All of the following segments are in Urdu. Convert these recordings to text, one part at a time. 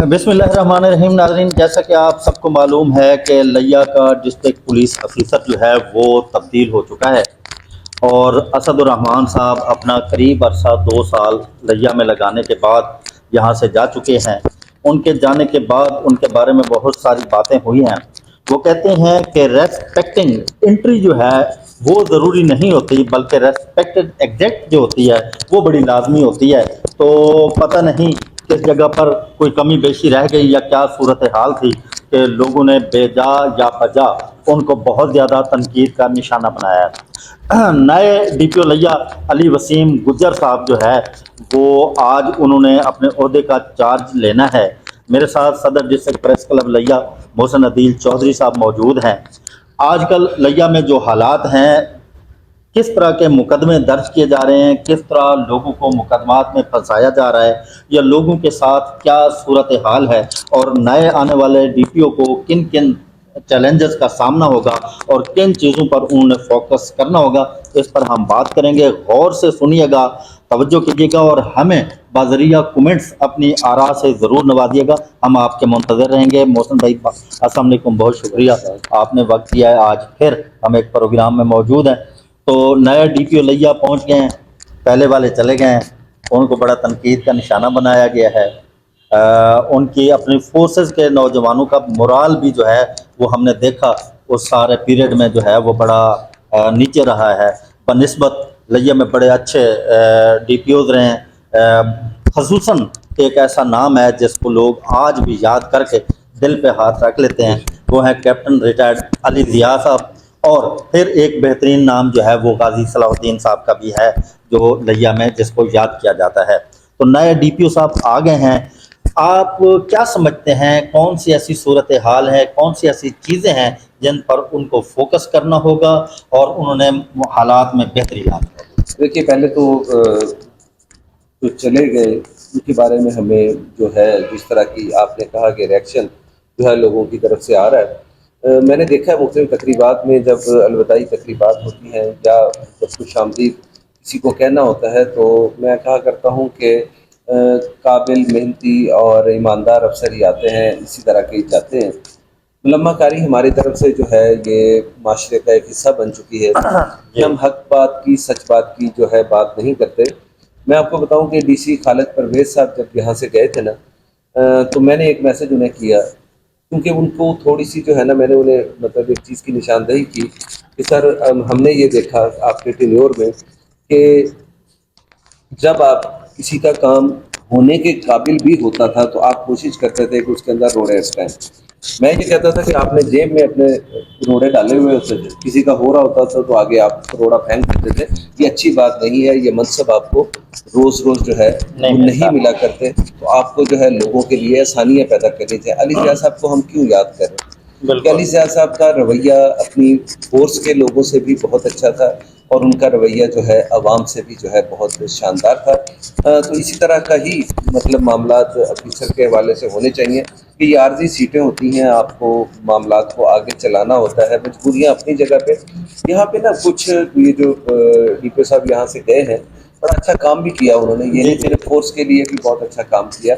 بسم اللہ الرحمن الرحیم۔ ناظرین، جیسا کہ آپ سب کو معلوم ہے کہ لیا کا ڈسٹرکٹ پولیس افیسر جو ہے وہ تبدیل ہو چکا ہے، اور اسد الرحمان صاحب اپنا قریب عرصہ 2 سال لیا میں لگانے کے بعد یہاں سے جا چکے ہیں۔ ان کے جانے کے بعد ان کے بارے میں بہت ساری باتیں ہوئی ہیں۔ وہ کہتے ہیں کہ ریسپیکٹنگ انٹری جو ہے وہ ضروری نہیں ہوتی، بلکہ ریسپیکٹڈ ایگزٹ جو ہوتی ہے وہ بڑی لازمی ہوتی ہے۔ تو پتہ نہیں کس جگہ پر کوئی کمی بیشی رہ گئی یا کیا صورتحال تھی کہ لوگوں نے بے جا یا بجا ان کو بہت زیادہ تنقید کا نشانہ بنایا ہے۔ نئے ڈی پی او لیا علی وسیم گجر صاحب جو ہے وہ آج انہوں نے اپنے عہدے کا چارج لینا ہے۔ میرے ساتھ صدر ڈسٹرکٹ پریس کلب لیا محسن عدیل چودھری صاحب موجود ہیں۔ آج کل لیا میں جو حالات ہیں، کس طرح کے مقدمے درج کیے جا رہے ہیں، کس طرح لوگوں کو مقدمات میں پھنسایا جا رہا ہے، یا لوگوں کے ساتھ کیا صورتحال ہے، اور نئے آنے والے ڈی پی او کو کن کن چیلنجز کا سامنا ہوگا اور کن چیزوں پر انہوں نے فوکس کرنا ہوگا، اس پر ہم بات کریں گے۔ غور سے سنیے گا، توجہ کیجیے گا، اور ہمیں بذریعہ کومنٹس اپنی آراء سے ضرور نوازیے گا۔ ہم آپ کے منتظر رہیں گے۔ محسن بھائی السلام علیکم، بہت شکریہ آپ نے وقت دیا ہے۔ آج پھر ہم ایک پروگرام میں موجود ہیں۔ تو نئے ڈی پی او لیا پہنچ گئے ہیں، پہلے والے چلے گئے ہیں، ان کو بڑا تنقید کا نشانہ بنایا گیا ہے۔ ان کی اپنی فورسز کے نوجوانوں کا مورال بھی جو ہے وہ ہم نے دیکھا اس سارے پیریڈ میں جو ہے وہ بڑا نیچے رہا ہے بنسبت لیا میں بڑے اچھے ڈی پی اوز رہے ہیں۔ خصوصاً ایک ایسا نام ہے جس کو لوگ آج بھی یاد کر کے دل پہ ہاتھ رکھ لیتے ہیں، وہ ہے کیپٹن ریٹائرڈ علی ضیاء صاحب۔ اور پھر ایک بہترین نام جو ہے وہ غازی صلاح الدین صاحب کا بھی ہے جو لیا میں جس کو یاد کیا جاتا ہے۔ تو نئے ڈی پی او صاحب آ گئے ہیں۔ آپ کیا سمجھتے ہیں کون سی ایسی صورتحال ہے، کون سی ایسی چیزیں ہیں جن پر ان کو فوکس کرنا ہوگا اور انہوں نے حالات میں بہتری لانا ہوگی؟ دیکھیے، پہلے تو جو چلے گئے ان کے بارے میں ہمیں جو ہے جس طرح کی آپ نے کہا کہ ریئیکشن جو ہے لوگوں کی طرف سے آ رہا ہے، میں نے دیکھا ہے مختلف تقریبات میں جب الوداعی تقریبات ہوتی ہیں یا جب خوش آمدید کسی کو کہنا ہوتا ہے تو میں کہا کرتا ہوں کہ قابل، محنتی اور ایماندار افسر ہی آتے ہیں، اسی طرح کے ہی جاتے ہیں۔ ملمہ کاری ہماری طرف سے جو ہے یہ معاشرے کا ایک حصہ بن چکی ہے کہ ہم حق بات کی، سچ بات کی جو ہے بات نہیں کرتے۔ میں آپ کو بتاؤں کہ ڈی سی خالد پرویز صاحب جب یہاں سے گئے تھے نا، تو میں نے ایک میسج انہیں کیا، کیونکہ ان کو تھوڑی سی جو ہے نا، میں نے انہیں مطلب ایک چیز کی نشاندہی کی کہ سر ہم نے یہ دیکھا آپ کے ٹینیور میں کہ جب آپ کسی کا کام ہونے کے قابل بھی ہوتا تھا تو آپ کوشش کرتے تھے کہ اس کے اندر روڑے اٹکائیں۔ میں یہ کہتا تھا کہ آپ نے جیب میں اپنے روڑے ڈالے ہوئے ہوتے تھے، کسی کا ہو رہا ہوتا تھا تو آگے آپ روڑا پھینک دیتے تھے۔ یہ اچھی بات نہیں ہے، یہ منصب آپ کو روز روز جو ہے وہ نہیں ملا کرتے، تو آپ کو جو ہے لوگوں کے لیے آسانیاں پیدا کرنی چاہیے۔ علی ضیاء صاحب کو ہم کیوں یاد کر رہے ہیں؟ کہ علی ضیاء صاحب کا رویہ اپنی فورس کے لوگوں سے بھی بہت اچھا تھا، اور ان کا رویہ جو ہے عوام سے بھی جو ہے بہت شاندار تھا۔ تو اسی طرح کا ہی مطلب معاملات افیسر کے حوالے سے ہونے چاہیے کہ یہ عارضی سیٹیں ہوتی ہیں، آپ کو معاملات کو آگے چلانا ہوتا ہے، مجبوریاں اپنی جگہ پہ۔ یہاں پہ نا کچھ یہ جو ڈی پی او صاحب یہاں سے گئے ہیں، بڑا اچھا کام بھی کیا انہوں نے، یہ نہیں صرف فورس کے لیے بھی بہت اچھا کام کیا،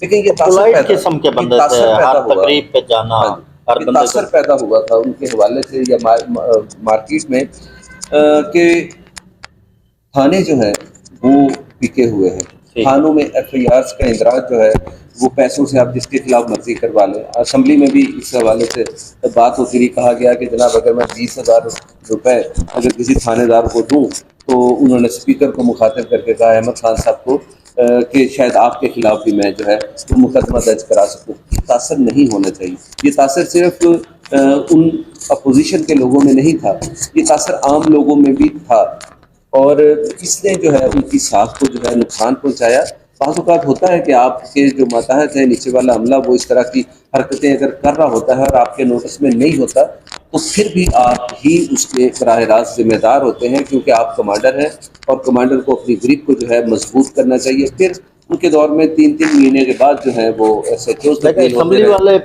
لیکن یہ تاثر پیدا ہوا۔ تقریب پہ جانا، ہاں جی، یہ تاثر پیدا ہوا تھا ان کے حوالے سے یا مارکیٹ میں کہ تھانے جو ہیں وہ بکے ہوئے ہیں۔ تھانوں میں ایف آئی آرز کا اندراج جو ہے وہ پیسوں سے آپ جس کے خلاف مرضی کروا لیں۔ اسمبلی میں بھی اس حوالے سے بات ہوتی رہی، کہا گیا کہ جناب اگر میں 20,000 روپے اگر کسی تھانے دار کو دوں، تو انہوں نے اسپیکر کو مخاطب کر کے کہا احمد خان صاحب کو کہ شاید آپ کے خلاف بھی میں جو ہے وہ مقدمہ درج کرا سکوں۔ یہ تاثر نہیں ہونا چاہیے، یہ تاثر صرف ان اپوزیشن کے لوگوں میں نہیں تھا، یہ تاثر عام لوگوں میں بھی تھا، اور اس نے جو ہے ان کی ساکھ کو جو ہے نقصان پہنچایا۔ بعض اوقات ہوتا ہے کہ آپ کے جو ماتحت ہے، نیچے والا عملہ، وہ اس طرح کی حرکتیں اگر کر رہا ہوتا ہے اور آپ کے نوٹس میں نہیں ہوتا، تو پھر بھی آپ ہی اس کے براہ راست ذمہ دار ہوتے ہیں، کیونکہ آپ کمانڈر ہیں، اور کمانڈر کو اپنی گرپ کو جو ہے مضبوط کرنا چاہیے۔ پھر ان کے دور میں 3 مہینے کے بعد جو ہے وہ ایس ایچ اوز تبدیل ہوتے اسمبلی رہے۔ والے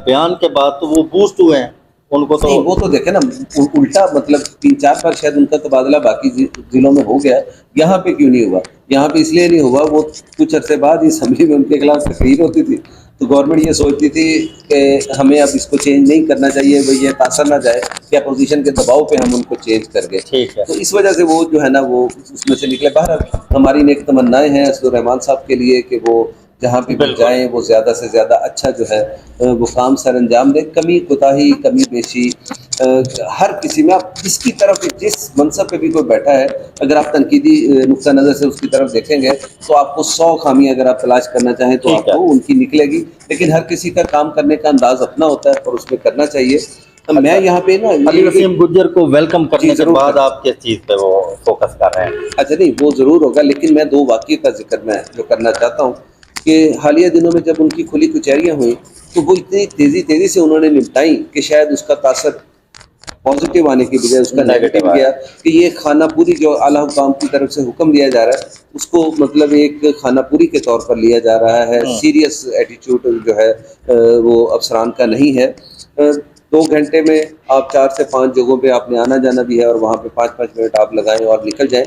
بیان کے بعد تو وہ بوسٹ ہوئے ہیں، ان کو تو نہیں، وہ تو دیکھیں نا الٹا، مطلب 3-4 بار شاید ان کا تبادلہ باقی ضلعوں میں ہو گیا، یہاں پہ کیوں نہیں ہوا؟ یہاں پہ اس لیے نہیں ہوا، وہ کچھ عرصے بعد اسمبلی میں ان کے خلاف تقریر ہوتی تھی تو گورنمنٹ یہ سوچتی تھی کہ ہمیں اب اس کو چینج نہیں کرنا چاہیے، بھئی یہ تاثر نہ جائے کہ اپوزیشن کے دباؤ پہ ہم ان کو چینج کر گئے، ٹھیک ہے، تو اس وجہ سے وہ جو ہے نا وہ اس میں سے نکلے. بہرحال ہماری نیک تمنائیں ہیں اسد الرحمان صاحب کے لیے کہ وہ جہاں پہ بھی بالکل جائیں وہ زیادہ سے زیادہ اچھا جو ہے وہ کام سر انجام دیں. کمی کوتاہی، کمی بیشی ہر کسی میں، آپ جس کی طرف جس منصب پہ بھی کوئی بیٹھا ہے، اگر آپ تنقیدی نقطہ نظر سے اس کی طرف دیکھیں گے تو آپ کو 100 خامیاں اگر آپ تلاش کرنا چاہیں تو ٹھیک آپ ہے. کو ان کی نکلے گی. لیکن ہر کسی کا کام کرنے کا انداز اپنا ہوتا ہے اور اس میں کرنا چاہیے. میں اچھا، یہاں پہ نا علی وسیم گجر کو ویلکم جی کرنے کے ضرور بعد کریں. آپ کس چیز پہ وہ فوکس کر رہے ہیں؟ اچھا نہیں وہ ضرور ہوگا، لیکن میں 2 واقعے کا ذکر میں جو کرنا چاہتا ہوں کہ حالیہ دنوں میں جب ان کی کھلی کچہریاں ہوئیں تو وہ اتنی تیزی سے انہوں نے نپٹائیں کہ شاید اس کا تاثر پازیٹیو آنے کی بجائے اس کا نیگیٹو نیگیٹو آیا. گیا کہ یہ خانہ پوری جو اعلیٰ حکام کی طرف سے حکم دیا جا رہا ہے اس کو مطلب ایک خانہ پوری کے طور پر لیا جا رہا ہے. سیریس ایٹیچیوڈ جو ہے وہ افسران کا نہیں ہے. 2 گھنٹے میں آپ 4 سے 5 جگہوں پہ آپ نے آنا جانا بھی ہے اور وہاں پہ 5-5 منٹ آپ لگائیں اور نکل جائیں.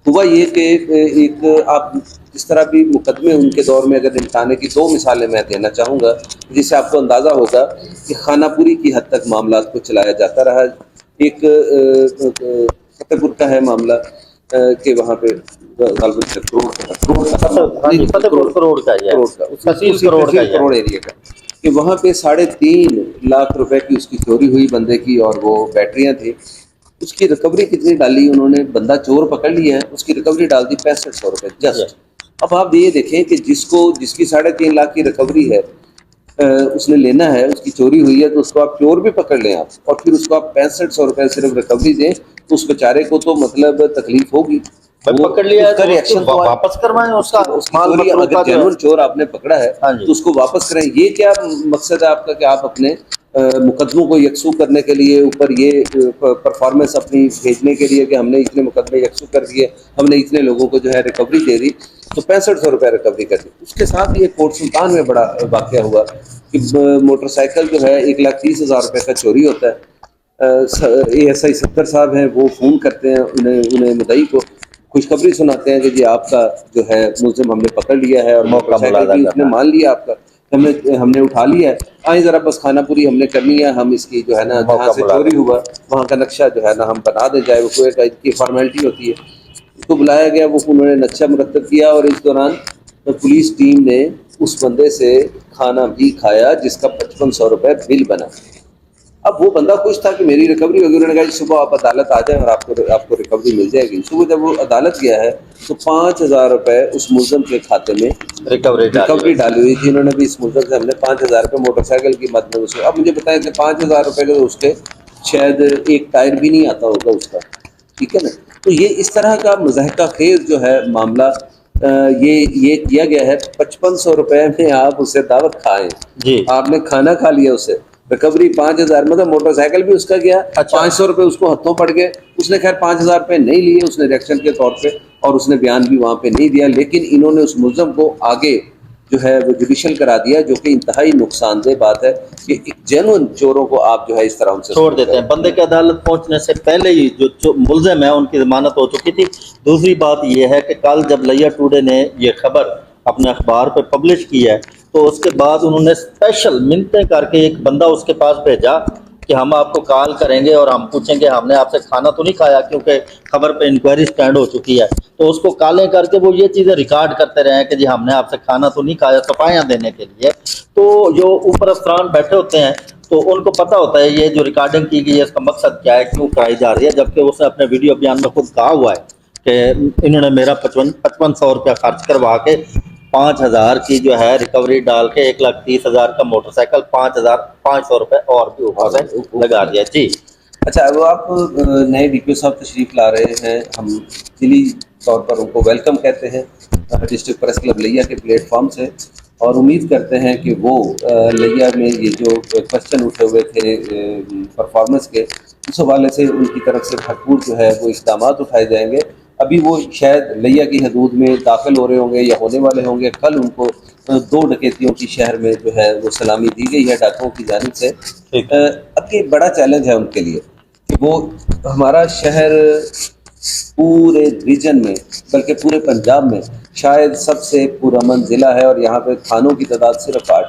ہوا یہ کہ ایک آپ جس طرح بھی مقدمے ان کے دور میں اگر نمٹانے کی 2 مثالیں میں دینا چاہوں گا جس سے آپ کو اندازہ ہوگا کہ خانہ پوری کی حد تک معاملات کو چلایا جاتا رہا. ایک فتح پور کا ہے معاملہ کہ وہاں پہ ہاں جی، فتح پور کروڑ کا ہی ہے، کروڑ کا تحصیل اسی کروڑ کا تحصیل ہی ہے. کروڑ ایریا کا کہ وہاں پہ 3.5 لاکھ روپے کی اس کی چوری ہوئی بندے کی، اور وہ بیٹریاں تھیں. اس کی ریکوری کتنی ڈالی انہوں نے؟ بندہ چور پکڑ لیا ہے، اس کی ریکوری ڈال دی 6500 روپے جی. جسٹ. اب آپ یہ دیکھیں کہ جس کی 3.5 لاکھ کی ریکوری ہے اس نے لینا ہے، اس کی چوری ہوئی ہے، تو اس کو آپ چور بھی پکڑ لیں آپ اور پھر اس کو آپ 6500 روپے صرف ریکوری دیں تو اس بیچارے کو تو مطلب تکلیف ہوگی. بھائی وہ پکڑ لیا اس ہے کا تو اس ریئیکشن کو تو آئے، واپس کروائیں، اس کا اس کی مال چوری اگر متروکہ جو ہے. جینون چور آپ نے پکڑا ہے ہاں جی. تو اس کو واپس کریں. یہ کیا مقصد ہے آپ کا کہ آپ اپنے مقدموں کو یکسو کرنے کے لیے اوپر یہ پرفارمنس اپنی بھیجنے کے لیے کہ ہم نے اتنے مقدمے یکسو کر دیے، ہم نے اتنے لوگوں کو جو ہے ریکوری دے دی تو 6500 روپے ریکوری کر دی. اس کے ساتھ یہ کوٹ سلطان میں بڑا واقعہ ہوا کہ موٹر سائیکل جو ہے 1,30,000 روپے کا چوری ہوتا ہے. ASI صفدر صاحب ہیں، وہ فون کرتے ہیں انہیں مدعی کو، خوشخبری سناتے ہیں کہ جی آپ کا جو ہے ملزم ہم نے پکڑ لیا ہے اور موٹر موقع سائیکل ملازہ بھی اس نے کرنا ہے. مان لیا آپ کا، ہم نے اٹھا لیا ہے، آئیں ذرا بس خانہ پوری ہم نے کرنی ہے، ہم اس کی جو ہے نا جہاں موقع سے ملازہ. چوری ہوا وہاں کا نقشہ جو ہے نا ہم بنا دیں. جائے وہ کوئی کی فارمیلٹی ہوتی ہے. اس کو بلایا گیا، وہ انہوں نے نقشہ مرتب کیا اور اس دوران پولیس ٹیم نے اس بندے سے کھانا بھی کھایا جس کا 5500 روپے بل بنا. اب وہ بندہ خوش تھا کہ میری ریکوری ہوگی. انہوں نے کہا جی صبح آپ عدالت آ جائیں اور آپ کو ریکوری مل جائے گی. صبح جب وہ عدالت گیا ہے تو 5000 روپے اس ملزم کے کھاتے میں ریکوری ڈالی ہوئی تھی. انہوں نے بھی اس ملزم سے ہم نے 5000 روپے موٹر سائیکل کی مد میں وصول. اب مجھے بتائیں کہ 5000 روپے کے اس کے شاید ایک ٹائر بھی نہیں آتا ہوگا اس کا، ٹھیک ہے نا. تو یہ اس طرح کا مضحکہ خیز جو ہے معاملہ یہ کیا گیا ہے. 5500 روپے میں آپ اسے دعوت کھائیں، جی. آپ نے کھانا کھا لیا، اس سے ریکوری 5000، مطلب موٹر سائیکل بھی اس کا گیا، اچھا. 500 روپے اس کو ہاتھوں پڑ گئے. اس نے خیر 5000 روپے نہیں لیے، اس نے ریئیکشن کے طور پہ، اور اس نے بیان بھی وہاں پہ نہیں دیا. لیکن انہوں نے اس ملزم کو آگے جو ہے وہ جوڈیشل کرا دیا، جو کہ انتہائی نقصان دہ بات ہے کہ جینوئن چوروں کو آپ جو ہے اس طرح ان سے چھوڑ سلوک دیتے ہیں. کریں. بندے کے عدالت پہنچنے سے پہلے ہی جو ملزم ہیں ان کی ضمانت ہو چکی تھی. دوسری بات یہ ہے کہ کل جب لیا ٹوڈے نے یہ خبر اپنے اخبار پہ پبلش کی ہے تو اس کے بعد انہوں نے اسپیشل منتیں کر کے ایک بندہ اس کے پاس بھیجا کہ ہم آپ کو کال کریں گے اور ہم پوچھیں گے ہم نے آپ سے کھانا تو نہیں کھایا، کیونکہ خبر پہ انکوائری سٹینڈ ہو چکی ہے. تو اس کو کالیں کر کے وہ یہ چیزیں ریکارڈ کرتے رہے کہ جی ہم نے آپ سے کھانا تو نہیں کھایا، صفائیاں دینے کے لیے. تو جو اوپر افسران بیٹھے ہوتے ہیں تو ان کو پتہ ہوتا ہے یہ جو ریکارڈنگ کی گئی ہے اس کا مقصد کیا ہے، کیوں کرائی جا رہی ہے. جبکہ اس نے اپنے ویڈیو بیان میں خود کہا ہوا ہے کہ انہوں نے میرا 5500 روپیہ خرچ کروا کے 5000 کی جو ہے ریکوری ڈال کے 1,30,000 کا موٹر سائیکل 5500 روپے اور بھی اوپر سے لگا دیا. جی. اچھا، وہ آپ نئے ڈی پی او صاحب تشریف لا رہے ہیں، ہم دلی طور پر ان کو ویلکم کہتے ہیں ڈسٹرکٹ پریس کلب لیا کے پلیٹ فارم سے، اور امید کرتے ہیں کہ وہ لیا میں یہ جو کوشچن اٹھے ہوئے تھے پرفارمنس کے، اس حوالے سے ان کی طرف سے بھرپور جو ہے وہ اقدامات اٹھائے جائیں گے. ابھی وہ شاید لیا کی حدود میں داخل ہو رہے ہوں گے یا ہونے والے ہوں گے. کل ان کو 2 ڈکیتیوں کی شہر میں جو ہے وہ سلامی دی گئی ہے ڈاکوؤں کی جانب سے. ٹھیک. اب یہ بڑا چیلنج ہے ان کے لیے کہ وہ ہمارا شہر پورے ریجن میں بلکہ پورے پنجاب میں شاید سب سے پرامن ضلع ہے، اور یہاں پہ تھانوں کی تعداد صرف 8.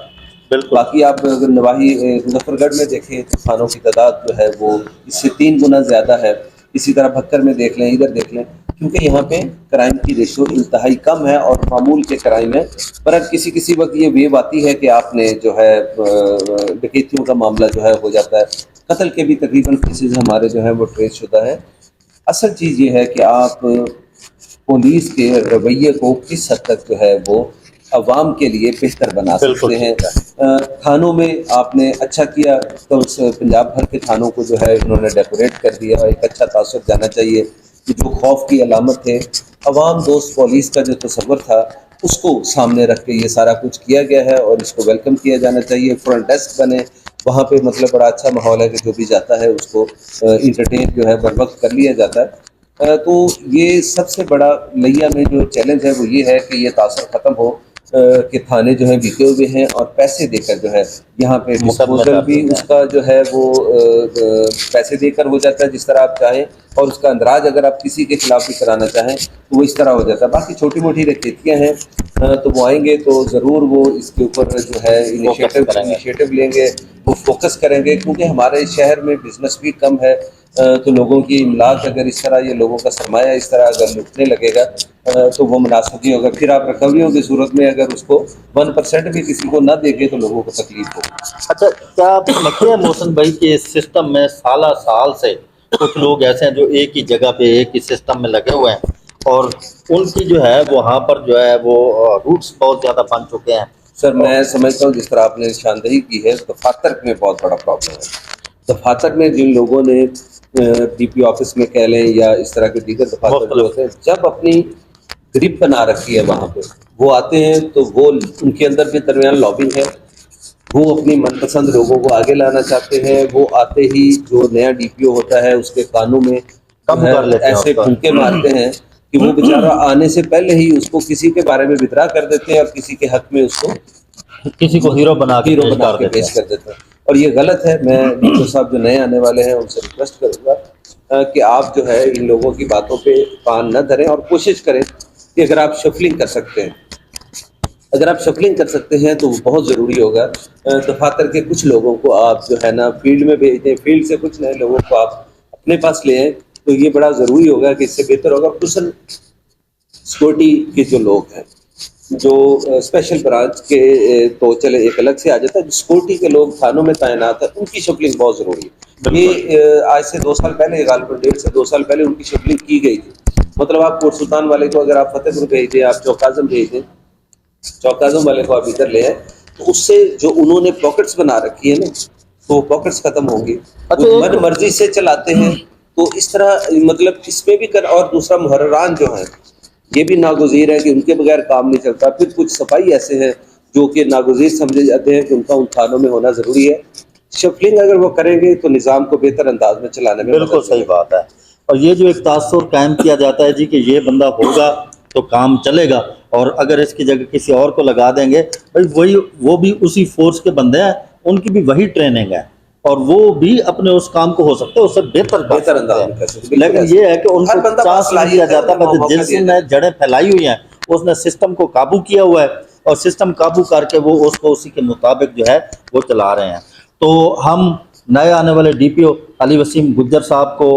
بالکل باقی آپ اگر نواحی مظفر گڑھ میں دیکھیں تو تھانوں کی تعداد جو ہے وہ اس سے 3 گنا زیادہ ہے. اسی طرح بھکر میں دیکھ لیں، ادھر دیکھ لیں، کیونکہ یہاں پہ کرائم کی ریشو انتہائی کم ہے اور معمول کے کرائم ہے. پر اب کسی وقت یہ ویو آتی ہے کہ آپ نے جو ہے ڈکیتیوں کا معاملہ جو ہے ہو جاتا ہے. قتل کے بھی تقریباً کیسز ہمارے جو ہیں وہ ٹریس شدہ ہے. اصل چیز یہ ہے کہ آپ پولیس کے رویے کو کس حد تک جو ہے وہ عوام کے لیے بہتر بنا بالکل سکتے ہیں. ٹھیک ہے. تھانوں میں آپ نے اچھا کیا تو اس پنجاب بھر کے تھانوں کو جو ہے انہوں نے ڈیکوریٹ کر دیا، ایک اچھا تاثر جانا چاہیے کہ جو خوف کی علامت ہے، عوام دوست پولیس کا جو تصور تھا اس کو سامنے رکھ کے یہ سارا کچھ کیا گیا ہے اور اس کو ویلکم کیا جانا چاہیے. فرنٹ ڈیسک بنے وہاں پہ، مطلب بڑا اچھا ماحول ہے کہ جو بھی جاتا ہے اس کو انٹرٹین جو ہے بر وقت کر لیا جاتا ہے. تو یہ سب سے بڑا لیا میں جو چیلنج ہے وہ یہ ہے کہ یہ تاثر ختم ہو کہ تھانے جو ہیں بکے ہوئے ہیں اور پیسے دے کر جو ہے یہاں پہ مقدمے ڈسپوزل درج بھی ہو اس جائیں. کا جو ہے وہ پیسے دے کر ہو جاتا ہے جس طرح آپ چاہیں، اور اس کا اندراج اگر آپ کسی کے خلاف بھی کرانا چاہیں تو وہ اس طرح ہو جاتا ہے. باقی چھوٹی موٹی رکیتیاں ہیں تو وہ آئیں گے تو ضرور وہ اس کے اوپر جو ہے فوکس کریں گے. انیشیٹو لیں گے، وہ فوکس کریں گے، کیونکہ ہمارے شہر میں بزنس بھی کم ہے. تو لوگوں کی املاک اگر اس طرح، یہ لوگوں کا سرمایہ اس طرح اگر لٹنے لگے گا تو وہ مناسب نہیں ہوگا. پھر آپ ریکوریوں کی صورت میں اگر اس کو 1% بھی کسی کو نہ دے گے تو لوگوں کو تکلیف ہوگی. اچھا، کیا آپ کو لگتا ہے محسن بھائی کہ اس سسٹم میں سالہ سال سے کچھ لوگ ایسے ہیں جو ایک ہی جگہ پہ ایک ہی سسٹم میں لگے ہوئے ہیں اور ان کی جو ہے وہاں پر جو ہے وہ روٹس بہت زیادہ بن چکے ہیں؟ سر میں سمجھتا ہوں جس طرح آپ نے نشاندہی کی ہے، دفاتر میں بہت بڑا پرابلم ہے. دفاتر میں جن لوگوں نے ڈی پی آفس میں کہہ لیں یا اس طرح کے دیگر دفاتر جو مختلف. ہوتے ہیں، جب اپنی گرپ بنا رکھی ہے وہاں پہ وہ آتے ہیں تو وہ ان کے اندر کے درمیان لابنگ ہے. وہ اپنی من پسند لوگوں کو آگے لانا چاہتے ہیں. وہ آتے ہی جو نیا ڈی پی او ہوتا ہے اس کے کانوں میں جو کم ہے کر لیتے ہیں ایسے اس کا. پھونکے مارتے ہیں کہ وہ بیچارہ آنے سے پہلے ہی اس کو کسی کے بارے میں وتدرا کر دیتے ہیں اور کسی کے حق میں اس کو کسی کو ہیرو بنا کے ہیرو پیش بنا کر کے دیتے پیش ہیں. کر دیتے ہیں. اور یہ غلط ہے. میں ڈی صاحب جو نئے آنے والے ہیں ان سے ریکویسٹ کروں گا کہ آپ جو ہے ان لوگوں کی باتوں پہ کان نہ دھریں اور کوشش کریں کہ اگر آپ شفلنگ کر سکتے ہیں، اگر آپ شفلنگ کر سکتے ہیں تو وہ بہت ضروری ہوگا. دفاتر کے کچھ لوگوں کو آپ جو ہے نا فیلڈ میں بھیج دیں، فیلڈ سے کچھ نئے لوگوں کو آپ اپنے پاس لے آئیں تو یہ بڑا ضروری ہوگا کہ اس سے بہتر ہوگا. خصوصاً سیکورٹی کے جو لوگ ہیں، جو اسپیشل برانچ کے تو چلے ایک الگ سے آ جاتا ہے، جو سیکورٹی کے لوگ تھانوں میں تعینات ہیں ان کی شفلنگ بہت ضروری ہے. بالکل. یہ آج سے 2 سال پہلے، غالباً 1.5 سے 2 سال پہلے ان کی شفلنگ کی گئی تھی. مطلب آپ کوٹ سلطان والے کو اگر آپ فتح پور بھیج دیں، آپ چوک اعظم بھیج دیں، چوک اعظم والے کو آپ ادھر لے آئیں تو اس سے جو انہوں نے پاکٹس بنا رکھی ہے نا تو وہ پاکٹس ختم ہوں گی. وہ اچھا ایک من مرضی سے چلاتے ہیں تو اس طرح مطلب اس پہ بھی کر. اور دوسرا محرران جو ہیں یہ بھی ناگزیر ہے کہ ان کے بغیر کام نہیں چلتا. پھر کچھ صفائی ایسے ہیں جو کہ ناگزیر سمجھے جاتے ہیں کہ ان کا ان تھانوں میں ہونا ضروری ہے. شفلنگ اگر وہ کریں گے تو نظام کو بہتر انداز میں چلانے میں بالکل مدد صحیح ملے گی. بات ہے. اور یہ جو ایک تاثر قائم کیا جاتا ہے جی کہ یہ بندہ ہوگا تو کام چلے گا، اور اگر اس کی جگہ کسی اور کو لگا دیں گے بھائی وہ بھی اسی فورس کے بندے ہیں، ان کی بھی وہی ٹریننگ ہے اور وہ بھی اپنے اس کام کو ہو سکتا ہے اس سے بہتر کر سکتے انداز ہیں. میں کر سکتے، بالکل لیکن ایسا یہ ہے کہ ان ہر کو بندہ چانس نہیں دیا باصلاحیت ہے، جاتا، انہیں بس موقع جس دیا نے جائے. جڑیں پھیلائی ہوئی ہیں اس نے سسٹم کو قابو کیا ہوا ہے اور سسٹم قابو کر کے وہ اس کو اسی کے مطابق جو ہے وہ چلا رہے ہیں. تو ہم نئے آنے والے ڈی پی او علی وسیم گجر صاحب کو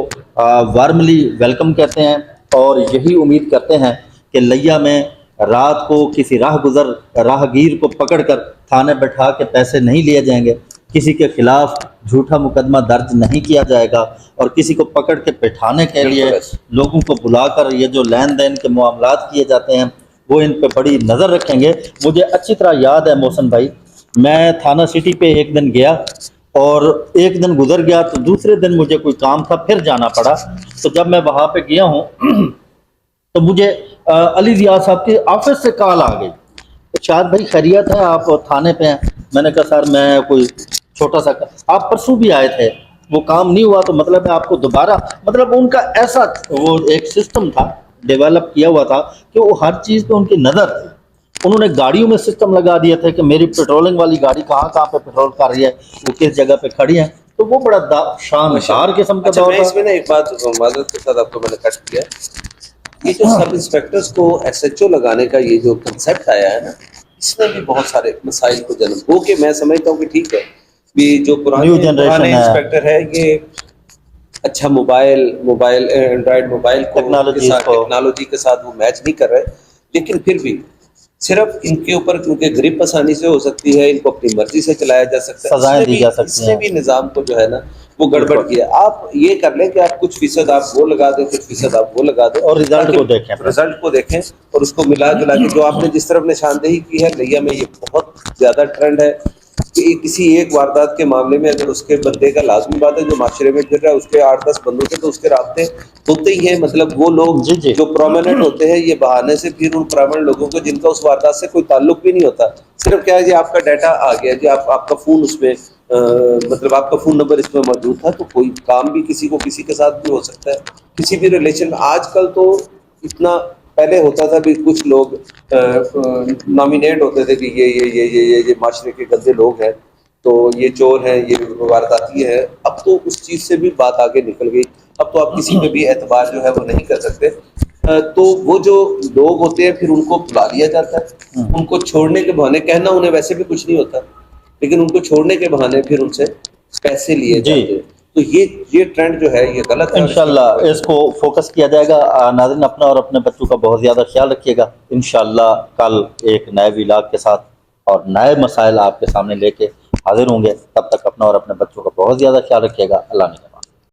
وارملی ویلکم کہتے ہیں اور یہی امید کرتے ہیں کہ لیا میں رات کو کسی راہگیر کو پکڑ کر تھانے بٹھا کے پیسے نہیں لیے جائیں گے، کسی کے خلاف جھوٹا مقدمہ درج نہیں کیا جائے گا اور کسی کو پکڑ کے بٹھانے کے لیے بالکل ایسا. لوگوں کو بلا کر یہ جو لین دین کے معاملات کیے جاتے ہیں وہ ان پہ بڑی نظر رکھیں گے. مجھے اچھی طرح یاد ہے محسن بھائی، میں تھانہ سٹی پہ ایک دن گیا اور ایک دن گزر گیا تو دوسرے دن مجھے کوئی کام تھا پھر جانا پڑا. تو جب میں وہاں پہ گیا ہوں تو مجھے علی ضیاء صاحب کے آفس سے کال آ گئی، شاید بھائی خیریت ہے، آپ تھانے پہ ہیں؟ میں نے کہا سر میں کوئی چھوٹا سا آپ پرسوں بھی آئے تھے، وہ کام نہیں ہوا تو مطلب ہے آپ کو دوبارہ، مطلب ان کا ایسا وہ ایک سسٹم تھا ڈیولپ کیا ہوا تھا کہ وہ ہر چیز پہ ان کی نظر تھی. انہوں نے گاڑیوں میں سسٹم لگا دیا تھا کہ میری پیٹرولنگ والی گاڑی کہاں پہ پیٹرول کر رہی ہے، وہ کس جگہ پہ کھڑی ہے. تو وہ بڑا ماشاء شاندار اللہ. قسم کا اچھا دور میں تھا. اس میں نا ایک بات معذرت کے ساتھ آپ کو میں نے کٹ کیا، یہ جو سب انسپیکٹرز کو ایس ایچ او لگانے کا یہ جو کنسیپٹ آیا ہے نا، اس نے بھی بہت سارے مسائل کو جنم ہو کے میں سمجھتا ہوں کہ ٹھیک ہے بھی جو New generation پرانے ہے۔ انسپیکٹر ہے یہ اچھا موبائل اینڈرائڈ موبائل کو ٹیکنالوجی کے ساتھ وہ میچ نہیں کر رہے، لیکن پھر بھی صرف ان کے اوپر کیونکہ گرپ آسانی سے ہو سکتی ہے، ان کو اپنی مرضی سے چلایا جا سکتا ہے، سزائیں دی جا اس سکتی نے ہیں۔ بھی نظام کو جو ہے نا وہ گڑبڑ کیا۔ آپ یہ کر لیں کہ آپ کچھ فیصد آپ وہ لگا دیں، کچھ فیصد آپ وہ لگا دیں، اور رزلٹ کو دیکھیں پھر۔ رزلٹ کو دیکھیں اور اس کو ملا جلا کے جو آپ نے جس طرف نشاندہی کی ہے لیا میں، یہ بہت زیادہ ٹرینڈ ہے کہ کسی ایک واردات کے معاملے میں اگر اس کے بندے کا لازمی بات ہے جو معاشرے میں پھر رہا ہے، اس کے 8-10 بندوں سے تو اس کے رابطے ہوتے ہی ہیں، مطلب وہ لوگ جی جی جو پرومیننٹ ہوتے ہیں یہ بہانے سے پھر ان پرومیننٹ لوگوں کو جن کا اس واردات سے کوئی تعلق بھی نہیں ہوتا، صرف کیا ہے جی آپ کا ڈیٹا آ گیا جی، آپ کا فون اس میں مطلب آپ کا فون نمبر اس میں موجود تھا، تو کوئی کام بھی کسی کو کسی کے ساتھ بھی ہو سکتا ہے، کسی بھی ریلیشن میں۔ آج کل تو اتنا پہلے ہوتا تھا بھی کچھ لوگ نامینیٹ ہوتے تھے کہ یہ معاشرے کے گندے لوگ ہیں، تو یہ چور ہیں، یہ وارداتی ہیں۔ اب تو اس چیز سے بھی بات آگے نکل گئی، اب تو آپ کسی پہ بھی اعتبار جو ہے وہ نہیں کر سکتے۔ تو وہ جو لوگ ہوتے ہیں پھر ان کو بلا لیا جاتا ہے، ان کو چھوڑنے کے بہانے، کہنا انہیں ویسے بھی کچھ نہیں ہوتا، لیکن ان کو چھوڑنے کے بہانے پھر ان سے پیسے لیے جی جاتے ہیں۔ تو یہ ٹرینڈ جو ہے یہ غلط ہے، اور انشاءاللہ اس کو فوکس کیا جائے گا۔ ناظرین اپنا اور اپنے بچوں کا بہت زیادہ خیال رکھیے گا۔ انشاءاللہ کل ایک نئے ولاگ کے ساتھ اور نئے مسائل آپ کے سامنے لے کے حاضر ہوں گے۔ تب تک اپنا اور اپنے بچوں کا بہت زیادہ خیال رکھیے گا۔ اللہ نے